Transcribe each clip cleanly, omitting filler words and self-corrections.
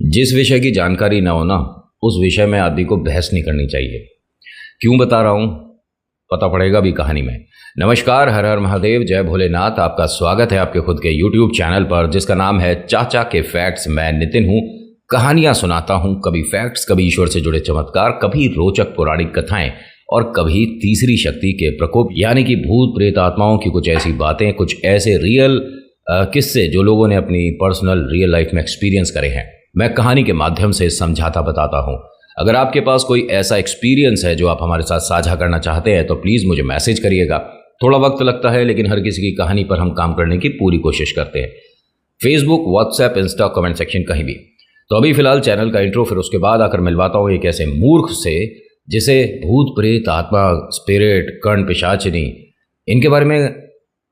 जिस विषय की जानकारी ना हो ना, उस विषय में आदमी को बहस नहीं करनी चाहिए। क्यों बता रहा हूँ, पता पड़ेगा भी कहानी में। नमस्कार, हर हर महादेव, जय भोलेनाथ। आपका स्वागत है आपके खुद के YouTube चैनल पर, जिसका नाम है चाचा के फैक्ट्स। मैं नितिन हूँ, कहानियाँ सुनाता हूँ, कभी फैक्ट्स, कभी ईश्वर से जुड़े चमत्कार, कभी रोचक पौराणिक कथाएं और कभी तीसरी शक्ति के प्रकोप, यानी कि भूत प्रेत आत्माओं की कुछ ऐसी बातें, कुछ ऐसे रियल किस्से जो लोगों ने अपनी पर्सनल रियल लाइफ में एक्सपीरियंस करे हैं। मैं कहानी के माध्यम से समझाता बताता हूँ। अगर आपके पास कोई ऐसा एक्सपीरियंस है जो आप हमारे साथ साझा करना चाहते हैं तो प्लीज़ मुझे मैसेज करिएगा। थोड़ा वक्त लगता है, लेकिन हर किसी की कहानी पर हम काम करने की पूरी कोशिश करते हैं। Facebook, WhatsApp, Insta, comment section, कहीं भी। तो अभी फिलहाल चैनल का इंट्रो, फिर उसके बाद आकर मिलवाता हूँ एक ऐसे मूर्ख से जिसे भूत प्रेत आत्मा, स्पिरिट, कर्ण, पिशाचिनी, इनके बारे में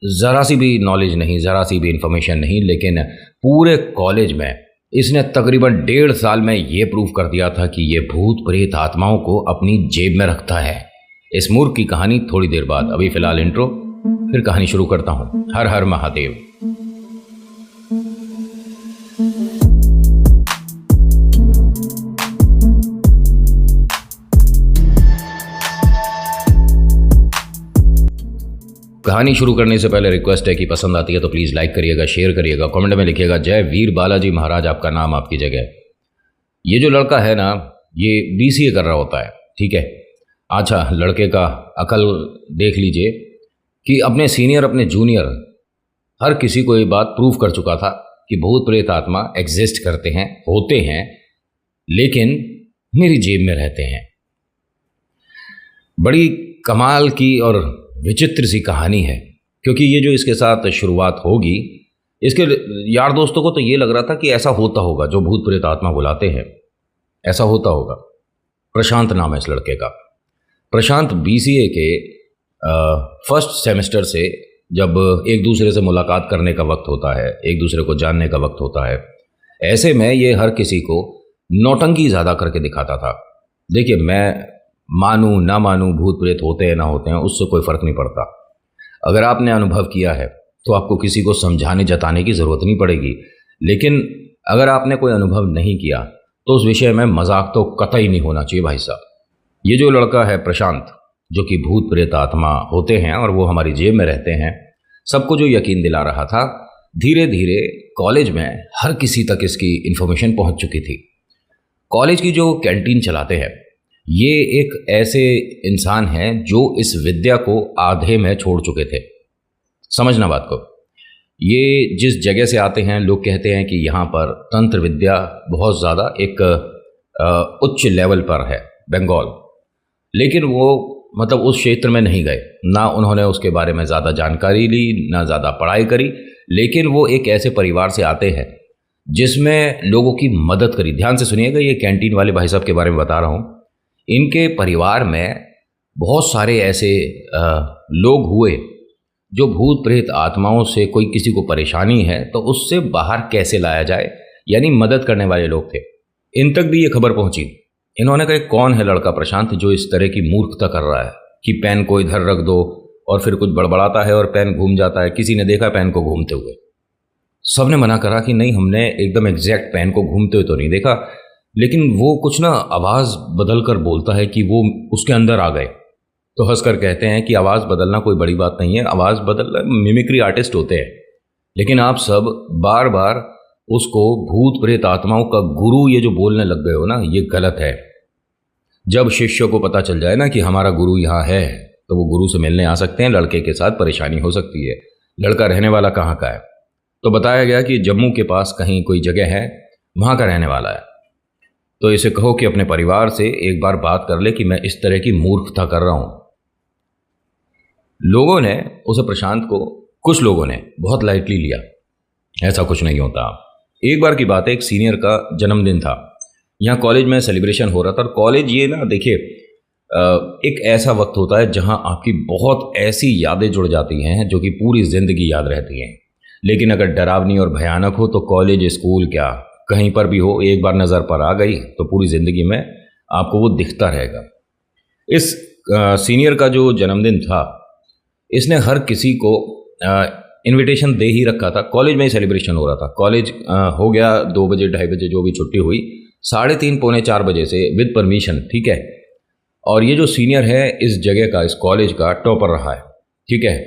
ज़रा सी भी नॉलेज नहीं, ज़रा सी भी इंफॉर्मेशन नहीं, लेकिन पूरे कॉलेज में इसने तकरीबन 1.5 साल में ये प्रूव कर दिया था कि ये भूत प्रेत आत्माओं को अपनी जेब में रखता है। इस मूर्ख की कहानी थोड़ी देर बाद। अभी फिलहाल इंट्रो, फिर कहानी शुरू करता हूँ। हर हर महादेव। कहानी शुरू करने से पहले रिक्वेस्ट है कि पसंद आती है तो प्लीज़ लाइक करिएगा, शेयर करिएगा, कमेंट में लिखिएगा जय वीर बालाजी महाराज, आपका नाम आपकी जगह। ये जो लड़का है ना, ये BCA कर रहा होता है, ठीक है। अच्छा, लड़के का अकल देख लीजिए कि अपने सीनियर, अपने जूनियर, हर किसी को ये बात प्रूव कर चुका था कि भूत प्रेत आत्मा एग्जिस्ट करते हैं, होते हैं, लेकिन मेरी जेब में रहते हैं। बड़ी कमाल की और विचित्र सी कहानी है, क्योंकि ये जो इसके साथ शुरुआत होगी, इसके यार दोस्तों को तो ये लग रहा था कि ऐसा होता होगा, जो भूत प्रेत आत्मा बुलाते हैं ऐसा होता होगा। प्रशांत नाम है इस लड़के का। प्रशांत BCA के फर्स्ट सेमेस्टर से जब एक दूसरे से मुलाकात करने का वक्त होता है, एक दूसरे को जानने का वक्त होता है, ऐसे में ये हर किसी को नौटंकी ज़्यादा करके दिखाता था। देखिए, मैं मानूं ना मानूं, भूत प्रेत होते हैं ना होते हैं, उससे कोई फ़र्क नहीं पड़ता। अगर आपने अनुभव किया है तो आपको किसी को समझाने जताने की ज़रूरत नहीं पड़ेगी, लेकिन अगर आपने कोई अनुभव नहीं किया तो उस विषय में मजाक तो कतई नहीं होना चाहिए भाई साहब। ये जो लड़का है प्रशांत, जो कि भूत प्रेत आत्मा होते हैं और वो हमारी जेब में रहते हैं, सबको जो यकीन दिला रहा था, धीरे धीरे कॉलेज में हर किसी तक इसकी इन्फॉर्मेशन पहुँच चुकी थी। कॉलेज की जो कैंटीन चलाते हैं, ये एक ऐसे इंसान हैं जो इस विद्या को आधे में छोड़ चुके थे। समझना बात को। ये जिस जगह से आते हैं, लोग कहते हैं कि यहाँ पर तंत्र विद्या बहुत ज़्यादा एक उच्च लेवल पर है, बंगाल। लेकिन वो मतलब उस क्षेत्र में नहीं गए, ना उन्होंने उसके बारे में ज़्यादा जानकारी ली, ना ज़्यादा पढ़ाई करी, लेकिन वो एक ऐसे परिवार से आते हैं जिसमें लोगों की मदद करी। ध्यान से सुनिएगा, ये कैंटीन वाले भाई साहब के बारे में बता रहा हूँ। इनके परिवार में बहुत सारे ऐसे लोग हुए जो भूत प्रेत आत्माओं से, कोई किसी को परेशानी है तो उससे बाहर कैसे लाया जाए, यानी मदद करने वाले लोग थे। इन तक भी ये खबर पहुंची। इन्होंने कहा कौन है लड़का प्रशांत जो इस तरह की मूर्खता कर रहा है कि पेन को इधर रख दो और फिर कुछ बड़बड़ाता है और पेन घूम जाता है। किसी ने देखा पेन को घूमते हुए? सबने मना करा कि नहीं, हमने एकदम एग्जैक्ट पेन को घूमते हुए तो नहीं देखा, लेकिन वो कुछ ना आवाज़ बदल कर बोलता है कि वो उसके अंदर आ गए। तो हंसकर कहते हैं कि आवाज़ बदलना कोई बड़ी बात नहीं है, आवाज़ बदलना, मिमिक्री आर्टिस्ट होते हैं। लेकिन आप सब बार बार उसको भूत प्रेत आत्माओं का गुरु ये जो बोलने लग गए हो ना, ये गलत है। जब शिष्य को पता चल जाए ना कि हमारा गुरु यहाँ है, तो वो गुरु से मिलने आ सकते हैं। लड़के के साथ परेशानी हो सकती है। लड़का रहने वाला कहाँ का है? तो बताया गया कि जम्मू के पास कहीं कोई जगह है, वहाँ का रहने वाला है। तो इसे कहो कि अपने परिवार से एक बार बात कर ले कि मैं इस तरह की मूर्खता कर रहा हूँ। लोगों ने उसे, प्रशांत को, कुछ लोगों ने बहुत लाइटली लिया। ऐसा कुछ नहीं होता। एक बार की बात है, एक सीनियर का जन्मदिन था। यहाँ कॉलेज में सेलिब्रेशन हो रहा था। और कॉलेज ये ना, देखिए, एक ऐसा वक्त होता है जहाँ आपकी बहुत ऐसी यादें जुड़ जाती हैं जो कि पूरी ज़िंदगी याद रहती हैं। लेकिन अगर डरावनी और भयानक हो तो कॉलेज, स्कूल, क्या कहीं पर भी हो, एक बार नज़र पर आ गई तो पूरी ज़िंदगी में आपको वो दिखता रहेगा। इस सीनियर का जो जन्मदिन था, इसने हर किसी को इनविटेशन दे ही रखा था, कॉलेज में ही सेलिब्रेशन हो रहा था। कॉलेज हो गया 2 बजे 2:30 बजे जो भी छुट्टी हुई, 3:30 पौने 4 बजे से विद परमिशन, ठीक है। और ये जो सीनियर है इस जगह का, इस कॉलेज का टॉपर रहा है, ठीक है।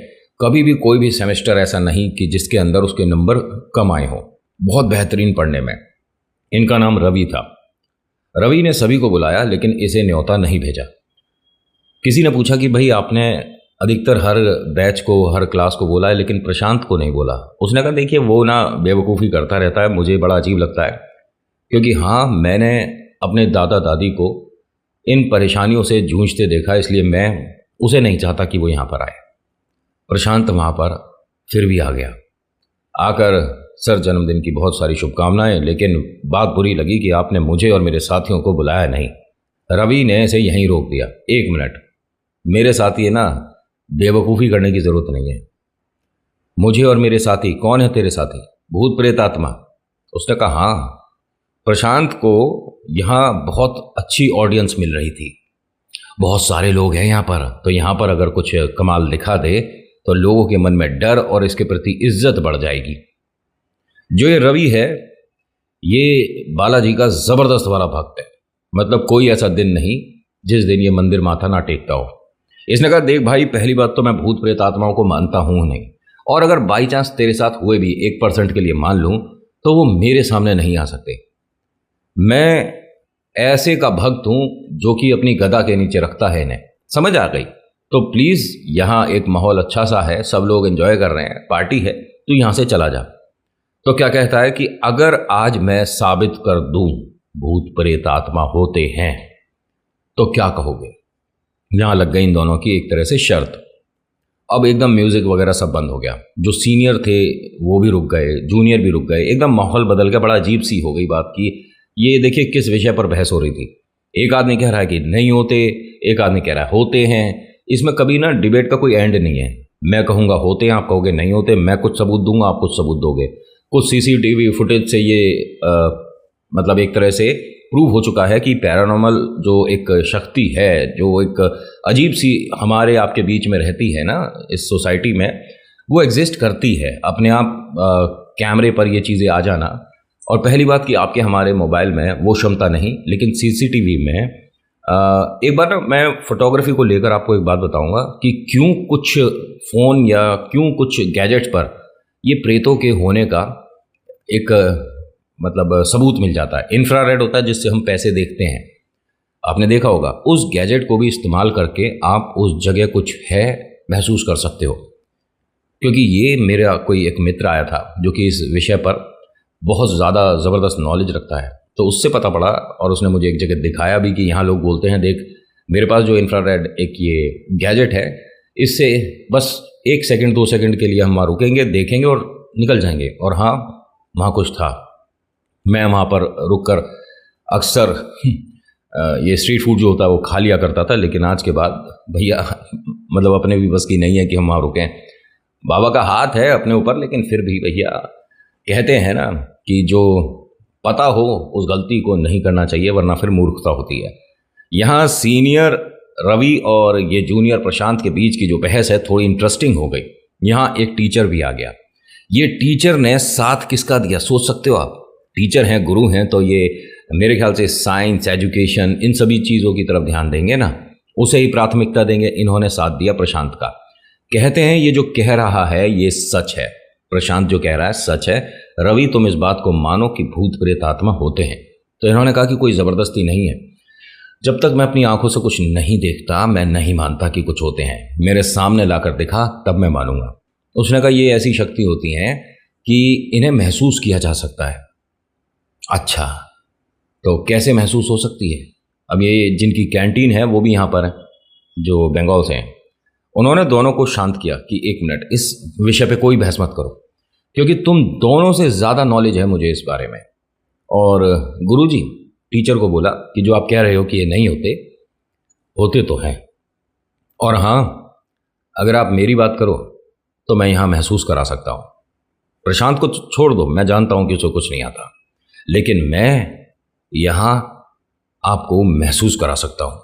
कभी भी कोई भी सेमेस्टर ऐसा नहीं कि जिसके अंदर उसके नंबर कम आए हों, बहुत बेहतरीन पढ़ने में। इनका नाम रवि था। रवि ने सभी को बुलाया लेकिन इसे न्योता नहीं भेजा। किसी ने पूछा कि भाई आपने अधिकतर हर बैच को, हर क्लास को बोला है लेकिन प्रशांत को नहीं बोला। उसने कहा देखिए वो ना बेवकूफ़ी करता रहता है, मुझे बड़ा अजीब लगता है, क्योंकि हाँ मैंने अपने दादा दादी को इन परेशानियों से जूझते देखा, इसलिए मैं उसे नहीं चाहता कि वो यहाँ पर आए। प्रशांत वहाँ पर फिर भी आ गया। आकर सर जन्मदिन की बहुत सारी शुभकामनाएं, लेकिन बात बुरी लगी कि आपने मुझे और मेरे साथियों को बुलाया नहीं। रवि ने इसे यहीं रोक दिया। 1 मिनट, मेरे साथी है ना, बेवकूफ़ी करने की ज़रूरत नहीं है। मुझे और मेरे साथी, कौन है तेरे साथी? भूत प्रेत आत्मा। उसने कहा हाँ। प्रशांत को यहाँ बहुत अच्छी ऑडियंस मिल रही थी, बहुत सारे लोग हैं यहाँ पर, तो यहाँ पर अगर कुछ कमाल दिखा दे तो लोगों के मन में डर और इसके प्रति इज्जत बढ़ जाएगी। जो ये रवि है ये बालाजी का ज़बरदस्त वाला भक्त है, मतलब कोई ऐसा दिन नहीं जिस दिन ये मंदिर माथा ना टेकता हो। इसने कहा देख भाई, पहली बात तो मैं भूत प्रेत आत्माओं को मानता हूँ नहीं, और अगर बाई चांस तेरे साथ हुए भी 1% के लिए मान लूँ तो वो मेरे सामने नहीं आ सकते। मैं ऐसे का भक्त हूँ जो कि अपनी गदा के नीचे रखता है इन्हें, समझ आ गई? तो प्लीज़ यहाँ एक माहौल अच्छा सा है, सब लोग एंजॉय कर रहे हैं, पार्टी है, तो यहाँ से चला जा। तो क्या कहता है कि अगर आज मैं साबित कर दूं भूत प्रेत आत्मा होते हैं तो क्या कहोगे? यहाँ लग गई इन दोनों की एक तरह से शर्त। अब एकदम म्यूजिक वगैरह सब बंद हो गया। जो सीनियर थे वो भी रुक गए, जूनियर भी रुक गए, एकदम माहौल बदल गया। बड़ा अजीब सी हो गई बात की। ये देखिए किस विषय पर बहस हो रही थी। एक आदमी कह रहा है कि नहीं होते, एक आदमी कह रहा है होते हैं। इसमें कभी ना डिबेट का कोई एंड नहीं है। मैं कहूँगा होते हैं, आप कहोगे नहीं होते, मैं कुछ सबूत दूंगा, आप कुछ सबूत दोगे। कुछ सीसीटीवी फुटेज से ये मतलब एक तरह से प्रूव हो चुका है कि पैरानॉर्मल जो एक शक्ति है, जो एक अजीब सी हमारे आपके बीच में रहती है ना इस सोसाइटी में, वो एग्जिस्ट करती है अपने आप। कैमरे पर ये चीज़ें आ जाना, और पहली बात कि आपके हमारे मोबाइल में वो क्षमता नहीं, लेकिन सीसीटीवी में एक बार ना मैं फोटोग्राफी को लेकर आपको एक बात बताऊंगा कि क्यों कुछ फ़ोन या क्यों कुछ गैजेट्स पर ये प्रेतों के होने का एक मतलब सबूत मिल जाता है। इंफ्रारेड होता है जिससे हम पैसे देखते हैं, आपने देखा होगा। उस गैजेट को भी इस्तेमाल करके आप उस जगह कुछ है महसूस कर सकते हो। क्योंकि ये मेरा कोई एक मित्र आया था जो कि इस विषय पर बहुत ज़्यादा ज़बरदस्त नॉलेज रखता है, तो उससे पता पड़ा और उसने मुझे एक जगह दिखाया भी कि यहाँ लोग बोलते हैं देख मेरे पास जो इंफ्रारेड एक ये गैजेट है, इससे बस 1 सेकंड 2 सेकंड के लिए हम वहाँ रुकेंगे, देखेंगे और निकल जाएंगे। और हाँ, वहाँ कुछ था। मैं वहाँ पर रुककर अक्सर ये स्ट्रीट फूड जो होता है वो खा लिया करता था, लेकिन आज के बाद भैया मतलब अपने भी बस की नहीं है कि हम वहाँ रुकें। बाबा का हाथ है अपने ऊपर, लेकिन फिर भी भैया कहते हैं ना कि जो पता हो उस गलती को नहीं करना चाहिए, वरना फिर मूर्खता होती है। यहाँ सीनियर रवि और ये जूनियर प्रशांत के बीच की जो बहस है थोड़ी इंटरेस्टिंग हो गई। यहाँ एक टीचर भी आ गया। ये टीचर ने साथ किसका दिया सोच सकते हो आप? टीचर हैं, गुरु हैं, तो ये मेरे ख्याल से साइंस, एजुकेशन, इन सभी चीज़ों की तरफ ध्यान देंगे ना, उसे ही प्राथमिकता देंगे। इन्होंने साथ दिया प्रशांत का। कहते हैं ये जो कह रहा है ये सच है, प्रशांत जो कह रहा है सच है। रवि तुम इस बात को मानो कि भूत प्रेत आत्मा होते हैं। तो इन्होंने कहा कि कोई ज़बरदस्ती नहीं है, जब तक मैं अपनी आंखों से कुछ नहीं देखता मैं नहीं मानता कि कुछ होते हैं। मेरे सामने लाकर दिखा तब मैं मानूंगा। उसने कहा ये ऐसी शक्ति होती हैं कि इन्हें महसूस किया जा सकता है। अच्छा, तो कैसे महसूस हो सकती है? अब ये जिनकी कैंटीन है वो भी यहाँ पर है, जो बंगाल से हैं। उन्होंने दोनों को शांत किया कि 1 मिनट, इस विषय पे कोई बहस मत करो, क्योंकि तुम दोनों से ज़्यादा नॉलेज है मुझे इस बारे में। और गुरुजी टीचर को बोला कि जो आप कह रहे हो कि ये नहीं होते, होते तो हैं। और हाँ, अगर आप मेरी बात करो तो मैं यहाँ महसूस करा सकता हूँ। प्रशांत को छोड़ दो, मैं जानता हूँ कि उसे कुछ नहीं आता, लेकिन मैं यहाँ आपको महसूस करा सकता हूँ।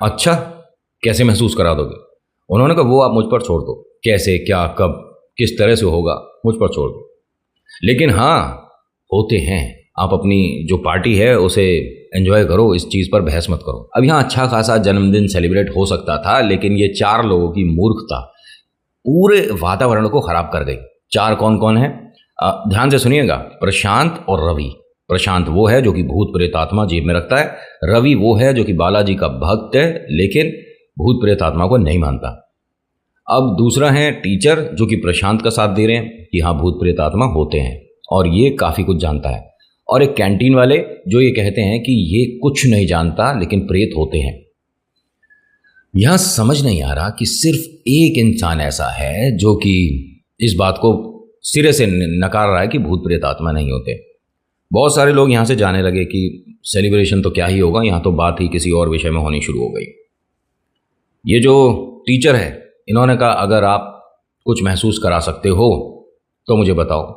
अच्छा, कैसे महसूस करा दोगे? उन्होंने कहा वो आप मुझ पर छोड़ दो, कैसे, क्या, कब, किस तरह से होगा मुझ पर छोड़ दो, लेकिन हाँ होते हैं। आप अपनी जो पार्टी है उसे एंजॉय करो, इस चीज़ पर बहस मत करो। अब यहाँ अच्छा खासा जन्मदिन सेलिब्रेट हो सकता था, लेकिन ये 4 लोगों की मूर्खता पूरे वातावरण को खराब कर गई। 4 कौन कौन है, ध्यान से सुनिएगा। प्रशांत और रवि। प्रशांत वो है जो कि भूत प्रेत आत्मा जेब में रखता है, रवि वो है जो कि बालाजी का भक्त है लेकिन भूत प्रेत आत्मा को नहीं मानता। अब दूसरा है टीचर जो कि प्रशांत का साथ दे रहे हैं कि हाँ भूत प्रेत आत्मा होते हैं और ये काफ़ी कुछ जानता है। और एक कैंटीन वाले जो ये कहते हैं कि ये कुछ नहीं जानता लेकिन प्रेत होते हैं। यहां समझ नहीं आ रहा कि सिर्फ एक इंसान ऐसा है जो कि इस बात को सिरे से नकार रहा है कि भूत प्रेत आत्मा नहीं होते। बहुत सारे लोग यहां से जाने लगे कि सेलिब्रेशन तो क्या ही होगा, यहां तो बात ही किसी और विषय में होनी शुरू हो गई। ये जो टीचर है इन्होंने कहा अगर आप कुछ महसूस करा सकते हो तो मुझे बताओ।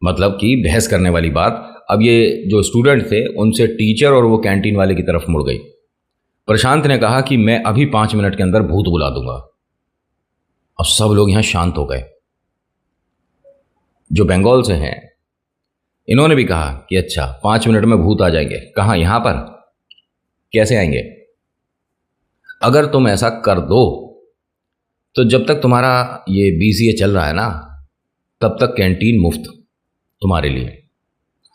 मतलब कि बहस करने वाली बात अब ये जो स्टूडेंट थे उनसे टीचर और वो कैंटीन वाले की तरफ मुड़ गई। प्रशांत ने कहा कि मैं अभी 5 मिनट के अंदर भूत बुला दूंगा। अब सब लोग यहां शांत हो गए। जो बंगाल से हैं इन्होंने भी कहा कि अच्छा 5 मिनट में भूत आ जाएंगे, कहाँ, यहां पर कैसे आएंगे? अगर तुम ऐसा कर दो तो जब तक तुम्हारा ये बीसीए चल रहा है ना तब तक कैंटीन मुफ्त तुम्हारे लिए,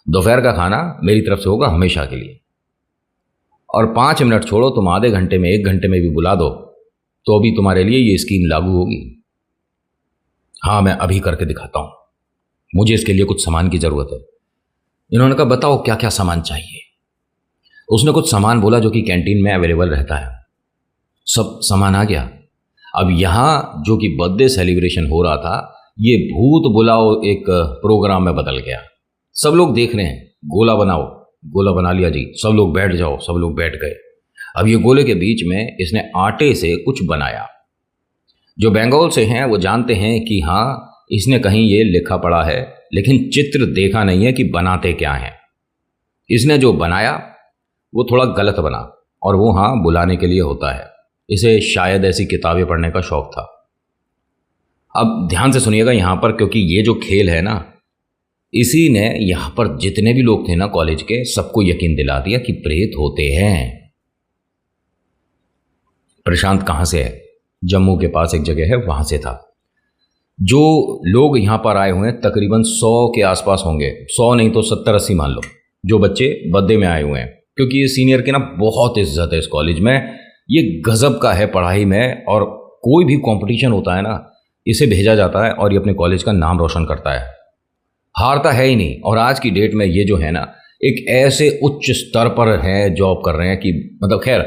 दोपहर का खाना मेरी तरफ से होगा हमेशा के लिए, और 5 मिनट छोड़ो तुम आधे घंटे में 1 घंटे में भी बुला दो तो भी तुम्हारे लिए ये स्कीम लागू होगी। हाँ मैं अभी करके दिखाता हूँ, मुझे इसके लिए कुछ सामान की ज़रूरत है। इन्होंने कहा बताओ क्या क्या सामान चाहिए। उसने कुछ सामान बोला जो कि कैंटीन में अवेलेबल रहता है। सब सामान आ गया। अब यहाँ जो कि बर्थडे सेलिब्रेशन हो रहा था ये भूत बुलाओ एक प्रोग्राम में बदल गया। सब लोग देख रहे हैं, गोला बनाओ, गोला बना लिया जी, सब लोग बैठ जाओ, सब लोग बैठ गए। अब ये गोले के बीच में इसने आटे से कुछ बनाया। जो बंगाल से हैं वो जानते हैं कि हाँ इसने कहीं ये लिखा पढ़ा है लेकिन चित्र देखा नहीं है कि बनाते क्या हैं। इसने जो बनाया वो थोड़ा गलत बना और वो हाँ बुलाने के लिए होता है। इसे शायद ऐसी किताबें पढ़ने का शौक था। अब ध्यान से सुनिएगा यहाँ पर, क्योंकि ये जो खेल है ना इसी ने यहाँ पर जितने भी लोग थे ना कॉलेज के सबको यकीन दिला दिया कि प्रेत होते हैं। प्रशांत कहाँ से है? जम्मू के पास एक जगह है वहाँ से था। जो लोग यहाँ पर आए हुए हैं तकरीबन 100 के आसपास होंगे, 100 नहीं तो 70-80 मान लो, जो बच्चे बर्थडे में आए हुए हैं। क्योंकि ये सीनियर की ना बहुत इज्जत है इस कॉलेज में, ये गजब का है पढ़ाई में, और कोई भी कंपटीशन होता है ना इसे भेजा जाता है और ये अपने कॉलेज का नाम रोशन करता है, हारता है ही नहीं। और आज की डेट में ये जो है ना एक ऐसे उच्च स्तर पर है, जॉब कर रहे हैं कि मतलब खैर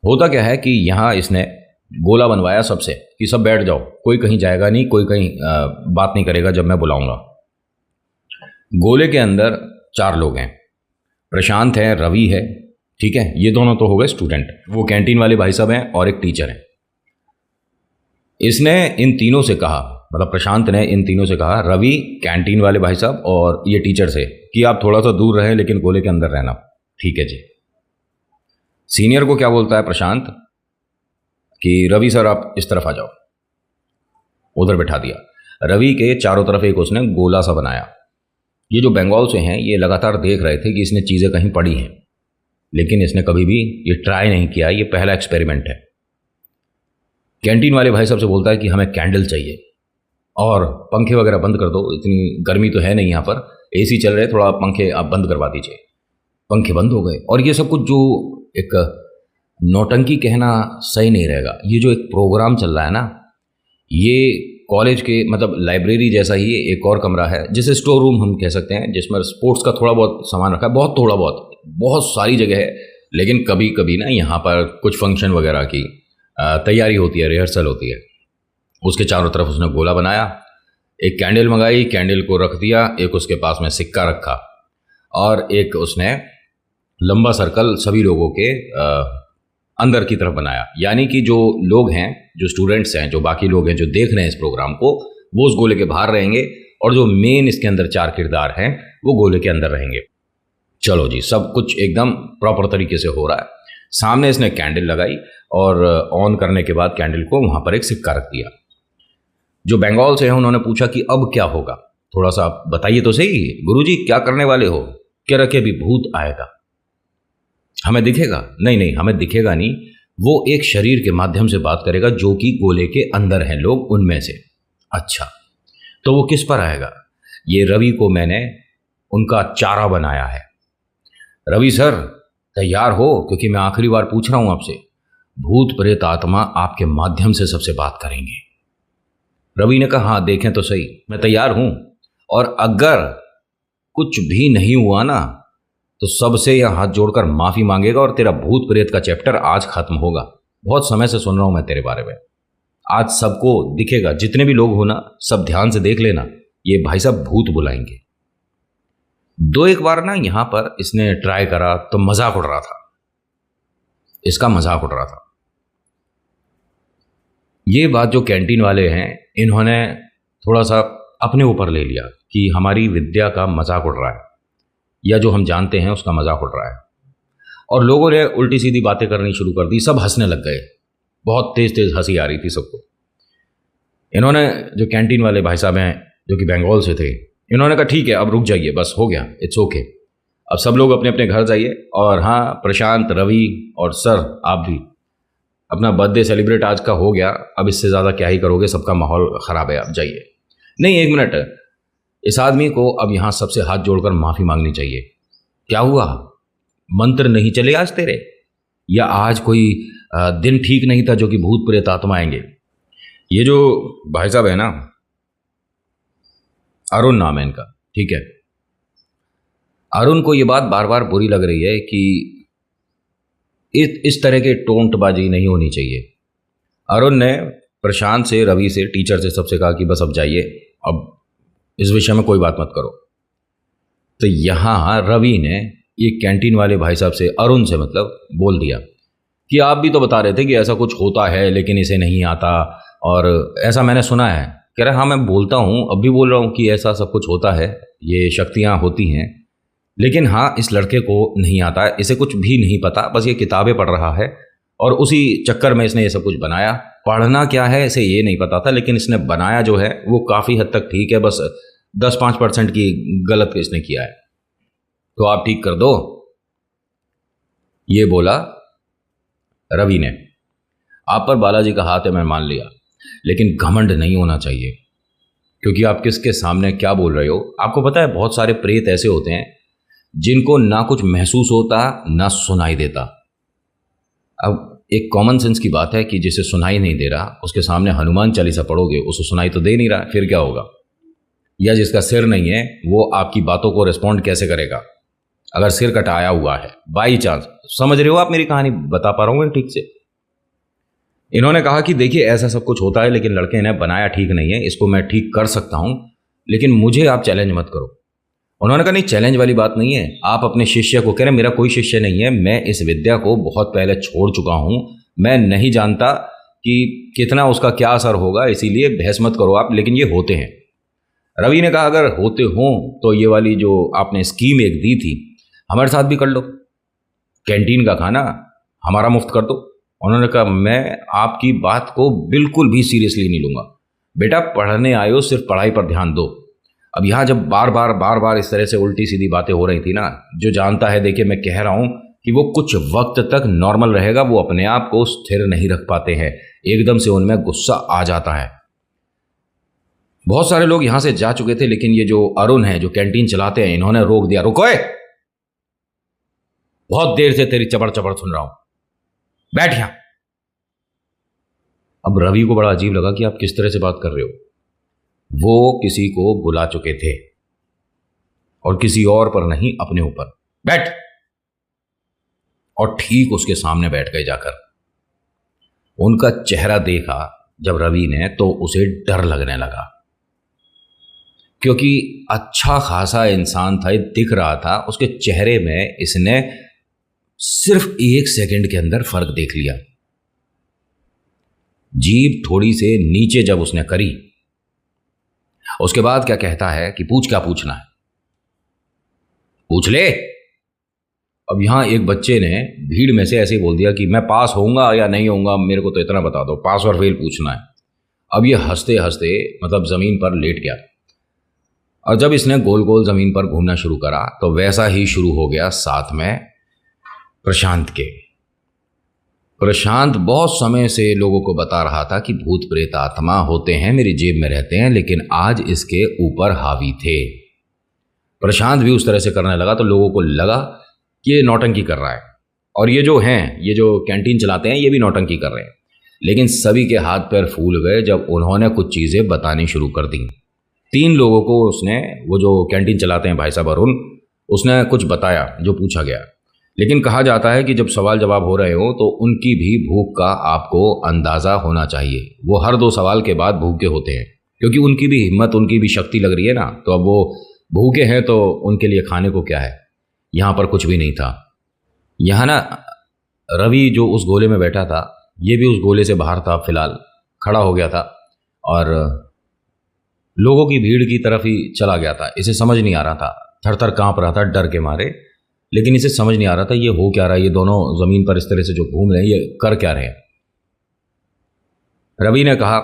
होता क्या है कि यहाँ इसने गोला बनवाया सबसे कि सब बैठ जाओ, कोई कहीं जाएगा नहीं, कोई कहीं बात नहीं करेगा जब मैं बुलाऊंगा। गोले के अंदर 4 लोग हैं, प्रशांत है, रवि है, ठीक है, ये दोनों तो हो गए स्टूडेंट, वो कैंटीन वाले भाई साहब हैं और एक टीचर है। इसने इन तीनों से कहा, मतलब प्रशांत ने इन तीनों से कहा, रवि, कैंटीन वाले भाई साहब और ये टीचर से, कि आप थोड़ा सा दूर रहें लेकिन गोले के अंदर रहना। ठीक है जी। सीनियर को क्या बोलता है प्रशांत कि रवि सर आप इस तरफ आ जाओ, उधर बैठा दिया। रवि के चारों तरफ एक उसने गोला सा बनाया। ये जो बंगाल से हैं ये लगातार देख रहे थे कि इसने चीज़ें कहीं पढ़ी हैं, लेकिन इसने कभी भी ये ट्राई नहीं किया, ये पहला एक्सपेरिमेंट है। कैंटीन वाले भाई साहब से बोलता है कि हमें कैंडल चाहिए और पंखे वगैरह बंद कर दो, इतनी गर्मी तो है नहीं यहाँ पर, एसी चल रहे, थोड़ा पंखे आप बंद करवा दीजिए। पंखे बंद हो गए। और ये सब कुछ जो एक नौटंकी कहना सही नहीं रहेगा, ये जो एक प्रोग्राम चल रहा है ना, ये कॉलेज के मतलब लाइब्रेरी जैसा ही एक और कमरा है जिसे स्टोर रूम हम कह सकते हैं, जिसमें स्पोर्ट्स का थोड़ा बहुत सामान रखा है, बहुत थोड़ा बहुत सारी जगह है। लेकिन कभी कभी ना यहाँ पर कुछ फंक्शन वगैरह की तैयारी होती है, रिहर्सल होती है। उसके चारों तरफ उसने गोला बनाया, एक कैंडल मंगाई, कैंडल को रख दिया, एक उसके पास में सिक्का रखा और एक उसने लंबा सर्कल सभी लोगों के अंदर की तरफ बनाया। यानी कि जो लोग हैं, जो स्टूडेंट्स हैं, जो बाकी लोग हैं जो देख रहे हैं इस प्रोग्राम को, वो उस गोले के बाहर रहेंगे और जो मेन इसके अंदर 4 किरदार हैं वो गोले के अंदर रहेंगे। चलो जी, सब कुछ एकदम प्रॉपर तरीके से हो रहा है। सामने इसने कैंडल लगाई और ऑन करने के बाद कैंडल को वहाँ पर एक सिक्का रख दिया। जो बंगाल से हैं उन्होंने पूछा कि अब क्या होगा, थोड़ा सा आप बताइए तो सही गुरुजी, क्या करने वाले हो? कह रखे अभी भूत आएगा, हमें दिखेगा। नहीं नहीं, हमें दिखेगा नहीं, वो एक शरीर के माध्यम से बात करेगा जो कि गोले के अंदर हैं लोग, उनमें से। अच्छा, तो वो किस पर आएगा? ये रवि को मैंने उनका चारा बनाया है। रवि सर तैयार हो, क्योंकि मैं आखिरी बार पूछ रहा हूं आपसे, भूत प्रेत आत्मा आपके माध्यम से सबसे बात करेंगे। रवि ने कहा हाँ देखें तो सही, मैं तैयार हूं, और अगर कुछ भी नहीं हुआ ना तो सबसे यह हाथ जोड़कर माफी मांगेगा और तेरा भूत प्रेत का चैप्टर आज खत्म होगा। बहुत समय से सुन रहा हूं मैं तेरे बारे में, आज सबको दिखेगा, जितने भी लोग हो ना सब ध्यान से देख लेना, ये भाई साहब भूत बुलाएंगे। दो एक बार ना यहां पर इसने ट्राई करा तो मजाक उड़ रहा था, इसका मजाक उड़ रहा था। ये बात जो कैंटीन वाले हैं इन्होंने थोड़ा सा अपने ऊपर ले लिया कि हमारी विद्या का मजाक उड़ रहा है, या जो हम जानते हैं उसका मजाक उड़ रहा है, और लोगों ने उल्टी सीधी बातें करनी शुरू कर दी। सब हंसने लग गए, बहुत तेज तेज हंसी आ रही थी सबको। इन्होंने, जो कैंटीन वाले भाई साहब हैं जो कि बंगाल से थे, इन्होंने कहा ठीक है अब रुक जाइए, बस हो गया, इट्स ओके, अब सब लोग अपने अपने घर जाइए। और हाँ प्रशांत, रवि और सर आप भी, अपना बर्थडे सेलिब्रेट आज का हो गया, अब इससे ज़्यादा क्या ही करोगे, सबका माहौल ख़राब है, आप जाइए। नहीं एक मिनट, इस आदमी को अब यहाँ सबसे हाथ जोड़कर माफ़ी मांगनी चाहिए। क्या हुआ, मंत्र नहीं चले आज तेरे, या आज कोई दिन ठीक नहीं था जो कि भूत प्रेत आत्मा आएंगे? ये जो भाई साहब है ना, अरुण नाम है इनका, ठीक है, अरुण को ये बात बार बार बुरी लग रही है कि इस तरह के टोंटबाजी नहीं होनी चाहिए। अरुण ने प्रशांत से, रवि से, टीचर से, सबसे कहा कि बस अब जाइए, अब इस विषय में कोई बात मत करो। तो यहाँ रवि ने ये कैंटीन वाले भाई साहब से, अरुण से मतलब, बोल दिया कि आप भी तो बता रहे थे कि ऐसा कुछ होता है लेकिन इसे नहीं आता, और ऐसा मैंने सुना है। कह रहा हाँ मैं बोलता हूँ, अब भी बोल रहा हूँ कि ऐसा सब कुछ होता है, ये शक्तियाँ होती हैं, लेकिन हाँ इस लड़के को नहीं आता है, इसे कुछ भी नहीं पता, बस ये किताबें पढ़ रहा है और उसी चक्कर में इसने ये सब कुछ बनाया। पढ़ना क्या है इसे ये नहीं पता था, लेकिन इसने बनाया जो है वो काफ़ी हद तक ठीक है, बस 10-5% की गलत इसने किया है, तो आप ठीक कर दो, ये बोला रवि ने। आप पर बालाजी का हाथ है मैं मान लिया, लेकिन घमंड नहीं होना चाहिए, क्योंकि आप किसके सामने क्या बोल रहे हो। आपको पता है बहुत सारे प्रेत ऐसे होते हैं जिनको ना कुछ महसूस होता ना सुनाई देता। अब एक कॉमन सेंस की बात है कि जिसे सुनाई नहीं दे रहा उसके सामने हनुमान चालीसा पढ़ोगे, उसे सुनाई तो दे नहीं रहा, फिर क्या होगा? या जिसका सिर नहीं है वो आपकी बातों को रिस्पॉन्ड कैसे करेगा अगर सिर कटाया हुआ है, बाई चांस? समझ रहे हो आप मेरी कहानी? बता पा रहा हूँ ठीक से? इन्होंने कहा कि देखिए ऐसा सब कुछ होता है, लेकिन लड़के ने बनाया ठीक नहीं है, इसको मैं ठीक कर सकता हूं, लेकिन मुझे आप चैलेंज मत करो। उन्होंने कहा नहीं चैलेंज वाली बात नहीं है, आप अपने शिष्य को, कह रहे मेरा कोई शिष्य नहीं है, मैं इस विद्या को बहुत पहले छोड़ चुका हूं, मैं नहीं जानता कि कितना उसका क्या असर होगा, इसीलिए बहस मत करो आप, लेकिन ये होते हैं। रवि ने कहा अगर होते हों तो ये वाली जो आपने स्कीम एक दी थी हमारे साथ भी कर लो, कैंटीन का खाना हमारा मुफ्त कर दो। उन्होंने कहा मैं आपकी बात को बिल्कुल भी सीरियसली नहीं लूँगा, बेटा पढ़ने आए हो, सिर्फ पढ़ाई पर ध्यान दो। अब यहाँ जब बार बार इस तरह से उल्टी सीधी बातें हो रही थी ना, जो जानता है, देखिए मैं कह रहा हूँ कि वो कुछ वक्त तक नॉर्मल रहेगा, वो अपने आप को स्थिर नहीं रख पाते हैं, एकदम से उनमें गुस्सा आ जाता है। बहुत सारे लोग यहाँ से जा चुके थे, लेकिन ये जो अरुण है जो कैंटीन चलाते हैं, इन्होंने रोक दिया, रुको बहुत देर से तेरी चबड़ चबड़ सुन रहा हूं, बैठ यहां। अब रवि को बड़ा अजीब लगा कि आप किस तरह से बात कर रहे हो, वो किसी को बुला चुके थे और किसी और पर नहीं, अपने ऊपर, बैठ। और ठीक उसके सामने बैठ गए जाकर। उनका चेहरा देखा जब रवि ने तो उसे डर लगने लगा, क्योंकि अच्छा खासा इंसान था, दिख रहा था, उसके चेहरे में इसने सिर्फ 1 सेकंड के अंदर फर्क देख लिया। जीभ थोड़ी से नीचे जब उसने करी, उसके बाद क्या कहता है कि पूछ, क्या पूछना है पूछ ले। अब यहां एक बच्चे ने भीड़ में से ऐसे ही बोल दिया कि मैं पास होऊंगा या नहीं होऊंगा, मेरे को तो इतना बता दो, पास और फेल पूछना है। अब ये हंसते हंसते मतलब ज़मीन पर लेट गया, और जब इसने गोल गोल ज़मीन पर घूमना शुरू करा तो वैसा ही शुरू हो गया साथ में प्रशांत के। प्रशांत बहुत समय से लोगों को बता रहा था कि भूत प्रेत आत्मा होते हैं, मेरी जेब में रहते हैं, लेकिन आज इसके ऊपर हावी थे। प्रशांत भी उस तरह से करने लगा तो लोगों को लगा कि ये नौटंकी कर रहा है, और ये जो हैं, ये जो कैंटीन चलाते हैं, ये भी नौटंकी कर रहे हैं। लेकिन सभी के हाथ पैर फूल गए जब उन्होंने कुछ चीज़ें बतानी शुरू कर दी। 3 लोगों को उसने, वो जो कैंटीन चलाते हैं भाई साहब अरुण, उसने कुछ बताया जो पूछा गया। लेकिन कहा जाता है कि जब सवाल जवाब हो रहे हो तो उनकी भी भूख का आपको अंदाज़ा होना चाहिए। वो हर 2 सवाल के बाद भूखे होते हैं, क्योंकि उनकी भी हिम्मत, उनकी भी शक्ति लग रही है ना। तो अब वो भूखे हैं तो उनके लिए खाने को क्या है। यहाँ पर कुछ भी नहीं था। यहाँ ना रवि जो उस गोले में बैठा था, ये भी उस गोले से बाहर था, फिलहाल खड़ा हो गया था और लोगों की भीड़ की तरफ ही चला गया था। इसे समझ नहीं आ रहा था, थर थर काँप रहा था डर के मारे, लेकिन इसे समझ नहीं आ रहा था ये हो क्या रहा है। ये दोनों ज़मीन पर इस तरह से जो घूम रहे हैं, ये कर क्या रहे हैं। रवि ने कहा,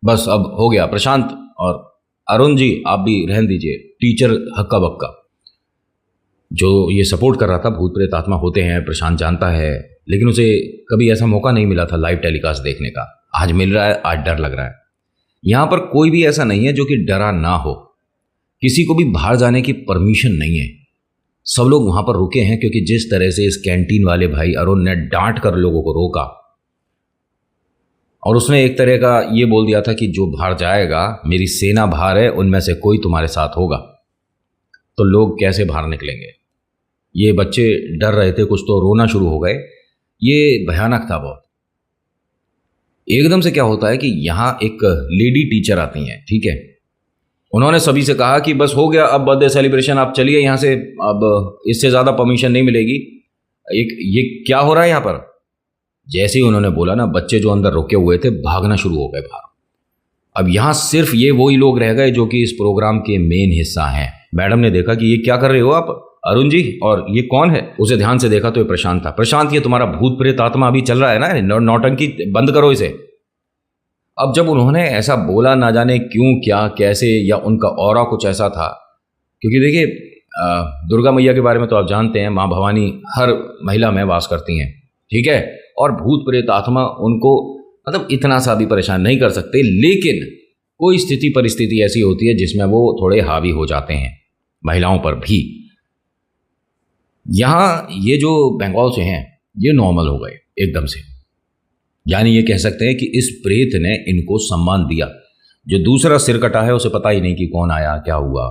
बस अब हो गया प्रशांत और अरुण जी, आप भी रहने दीजिए। टीचर हक्का बक्का जो ये सपोर्ट कर रहा था, भूत प्रेत आत्मा होते हैं, प्रशांत जानता है, लेकिन उसे कभी ऐसा मौका नहीं मिला था लाइव टेलीकास्ट देखने का। आज मिल रहा है, आज डर लग रहा है। यहाँ पर कोई भी ऐसा नहीं है जो कि डरा ना हो। किसी को भी बाहर जाने की परमिशन नहीं है। सब लोग वहाँ पर रुके हैं क्योंकि जिस तरह से इस कैंटीन वाले भाई अरुण ने डांट कर लोगों को रोका, और उसने एक तरह का ये बोल दिया था कि जो बाहर जाएगा, मेरी सेना बाहर है, उनमें से कोई तुम्हारे साथ होगा। तो लोग कैसे बाहर निकलेंगे। ये बच्चे डर रहे थे, कुछ तो रोना शुरू हो गए। ये भयानक था बहुत। एकदम से क्या होता है कि यहाँ एक लेडी टीचर आती हैं, ठीक है। उन्होंने सभी से कहा कि बस हो गया, अब बर्थडे सेलिब्रेशन, आप चलिए यहाँ से, अब इससे ज़्यादा परमिशन नहीं मिलेगी। ये क्या हो रहा है यहाँ पर। जैसे ही उन्होंने बोला ना, बच्चे जो अंदर रुके हुए थे भागना शुरू हो गए बाहर। अब यहाँ सिर्फ ये वही लोग रह गए जो कि इस प्रोग्राम के मेन हिस्सा हैं। मैडम ने देखा कि ये क्या कर रहे हो आप अरुण जी, और ये कौन है। उसे ध्यान से देखा तो ये प्रशांत था। प्रशांत, ये तुम्हारा भूत प्रेत आत्मा अभी चल रहा है ना, नौटंकी बंद करो इसे। अब जब उन्होंने ऐसा बोला, ना जाने क्यों, क्या, कैसे, या उनका ऑरा कुछ ऐसा था, क्योंकि देखिए दुर्गा मैया के बारे में तो आप जानते हैं, माँ भवानी हर महिला में वास करती हैं, ठीक है। और भूत प्रेत आत्मा उनको मतलब इतना सा भी परेशान नहीं कर सकते, लेकिन कोई स्थिति परिस्थिति ऐसी होती है जिसमें वो थोड़े हावी हो जाते हैं महिलाओं पर भी। यहाँ ये जो बंगाल से हैं, ये नॉर्मल हो गए एकदम से। यानी ये कह सकते हैं कि इस प्रेत ने इनको सम्मान दिया। जो दूसरा सिर कटा है उसे पता ही नहीं कि कौन आया, क्या हुआ।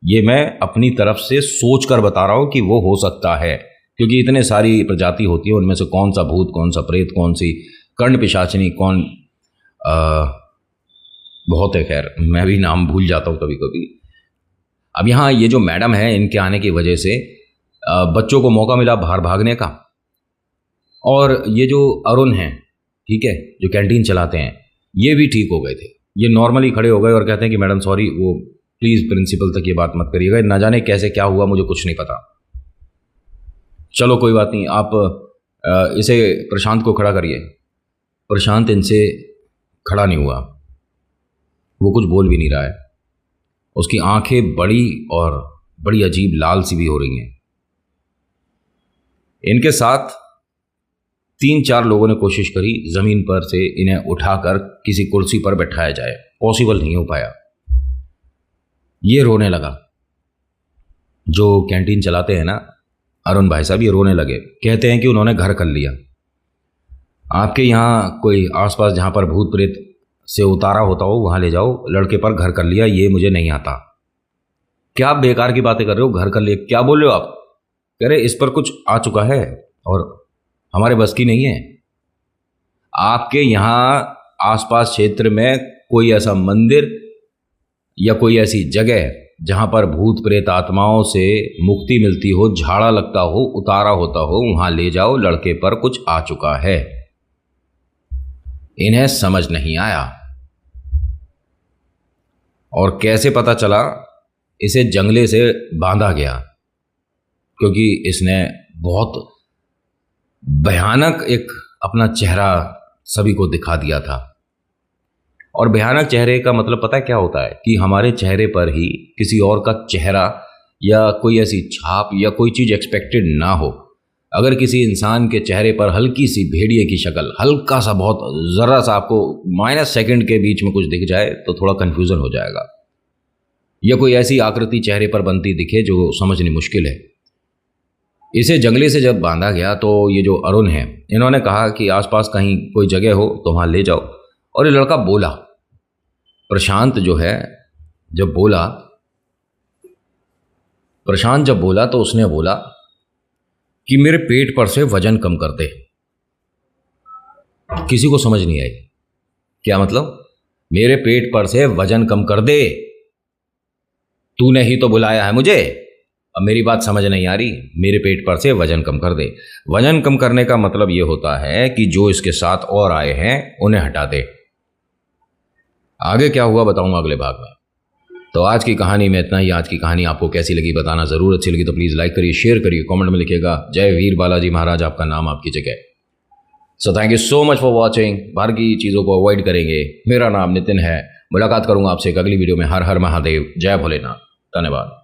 ये मैं अपनी तरफ से सोच कर बता रहा हूँ कि वो हो सकता है, क्योंकि इतने सारी प्रजाति होती है, उनमें से कौन सा भूत, कौन सा प्रेत, कौन सी कर्ण पिशाचिनी, कौन बहुत है। खैर, मैं भी नाम भूल जाता हूँ कभी कभी। अब यहाँ ये जो मैडम है, इनके आने की वजह से बच्चों को मौका मिला बाहर भागने का। और ये जो अरुण हैं, ठीक है, जो कैंटीन चलाते हैं, ये भी ठीक हो गए थे। ये नॉर्मली खड़े हो गए और कहते हैं कि मैडम सॉरी, वो प्लीज़ प्रिंसिपल तक ये बात मत करिएगा, ना जाने कैसे क्या हुआ, मुझे कुछ नहीं पता। चलो कोई बात नहीं, आप इसे प्रशांत को खड़ा करिए। प्रशांत इनसे खड़ा नहीं हुआ, वो कुछ बोल भी नहीं रहा है। उसकी आंखें बड़ी और बड़ी अजीब लाल सी भी हो रही हैं। इनके साथ 3-4 लोगों ने कोशिश करी ज़मीन पर से इन्हें उठाकर किसी कुर्सी पर बैठाया जाए, पॉसिबल नहीं हो पाया। ये रोने लगा। जो कैंटीन चलाते हैं ना अरुण भाई साहब, ये रोने लगे। कहते हैं कि उन्होंने घर कर लिया। आपके यहाँ कोई आसपास जहाँ पर भूत प्रेत से उतारा होता हो वहाँ ले जाओ, लड़के पर घर कर लिया, ये मुझे नहीं आता। क्या आप बेकार की बातें कर रहे हो, घर कर लिया, क्या बोल रहे हो आप। कह रहे इस पर कुछ आ चुका है और हमारे बस की नहीं है। आपके यहाँ आसपास क्षेत्र में कोई ऐसा मंदिर या कोई ऐसी जगह जहाँ पर भूत प्रेत आत्माओं से मुक्ति मिलती हो, झाड़ा लगता हो, उतारा होता हो, वहाँ ले जाओ, लड़के पर कुछ आ चुका है। इन्हें समझ नहीं आया। और कैसे पता चला, इसे जंगले से बांधा गया, क्योंकि इसने बहुत भयानक एक अपना चेहरा सभी को दिखा दिया था। और भयानक चेहरे का मतलब पता है क्या होता है कि हमारे चेहरे पर ही किसी और का चेहरा या कोई ऐसी छाप या कोई चीज़ एक्सपेक्टेड ना हो। अगर किसी इंसान के चेहरे पर हल्की सी भेड़िए की शक्ल, हल्का सा, बहुत ज़रा सा आपको माइनस सेकंड के बीच में कुछ दिख जाए तो थोड़ा कन्फ्यूज़न हो जाएगा, या कोई ऐसी आकृति चेहरे पर बनती दिखे जो समझनी मुश्किल है। इसे जंगले से जब बांधा गया तो ये जो अरुण है, इन्होंने कहा कि आसपास कहीं कोई जगह हो तो वहाँ ले जाओ। और ये लड़का बोला, प्रशांत जो है जब बोला, प्रशांत जब बोला तो उसने बोला कि मेरे पेट पर से वजन कम कर दे। किसी को समझ नहीं आई क्या मतलब, मेरे पेट पर से वजन कम कर दे, तूने ही तो बुलाया है मुझे। अब मेरी बात समझ नहीं आ रही, मेरे पेट पर से वजन कम कर दे। वजन कम करने का मतलब यह होता है कि जो इसके साथ और आए हैं उन्हें हटा दे। आगे क्या हुआ बताऊंगा अगले भाग में। तो आज की कहानी में इतना ही। आज की कहानी आपको कैसी लगी बताना जरूर। अच्छी लगी तो प्लीज़ लाइक करिए, शेयर करिए, कमेंट में लिखिएगा जय वीर बालाजी महाराज, आपका नाम आपकी जगह। So thank you so much for watching. बाहर की चीज़ों को अवॉइड करेंगे। मेरा नाम नितिन है। मुलाकात करूंगा आपसे एक अगली वीडियो में। हर हर महादेव, जय भोलेनाथ, धन्यवाद।